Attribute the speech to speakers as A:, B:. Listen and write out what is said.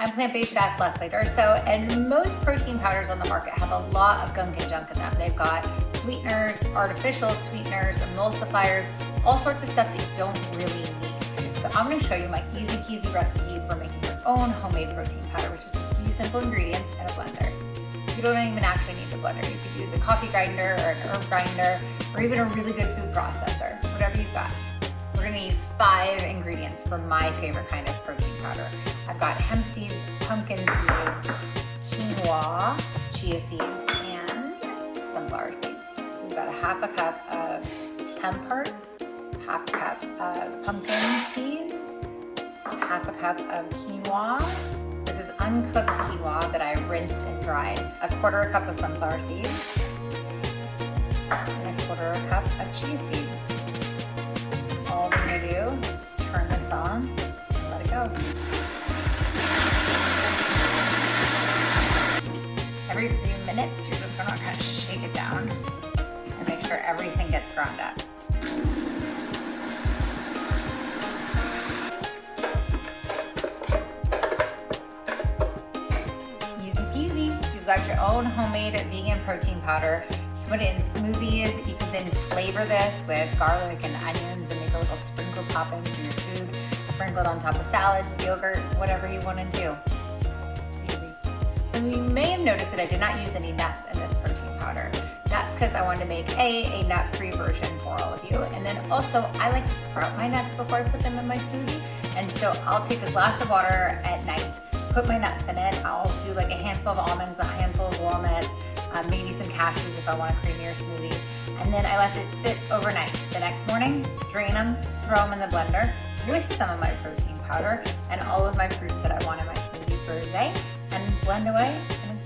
A: I'm plant-based chef Leslie Durso, and most protein powders on the market have a lot of gunk and junk in them. They've got sweeteners, artificial sweeteners, emulsifiers, all sorts of stuff that you don't really need. So I'm gonna show you my easy peasy recipe for making your own homemade protein powder, which is just a few simple ingredients and a blender. You don't even actually need the blender. You could use a coffee grinder or an herb grinder, or even a really good food processor, whatever you've got. We're gonna need 5 ingredients for my favorite kind of protein powder. I've got hemp seeds, pumpkin seeds, quinoa, chia seeds, and sunflower seeds. So we've got a half a cup of hemp hearts, half a cup of pumpkin seeds, half a cup of quinoa. This is uncooked quinoa that I rinsed and dried. A quarter a cup of sunflower seeds, and a quarter a cup of chia seeds. All we're gonna do is turn this on and let it go. Every few minutes, you're just gonna kind of shake it down and make sure everything gets ground up. Easy peasy. You've got your own homemade vegan protein powder. You can put it in smoothies. You can then flavor this with garlic and onions and make a little sprinkle topping for your food. Sprinkle it on top of salads, yogurt, whatever you want to do. It's easy. So you may have noticed that I did not use any nuts in this protein powder. That's because I wanted to make a nut-free version for all of you. And then also, I like to sprout my nuts before I put them in my smoothie. And so I'll take a glass of water at night, put my nuts in it. I'll do like a handful of almonds, a handful of walnuts, maybe some cashews if I want a creamier smoothie. And then I let it sit overnight. The next morning, drain them, throw them in the blender with some of my protein powder and all of my fruits that I want in my smoothie for the day, and blend away, and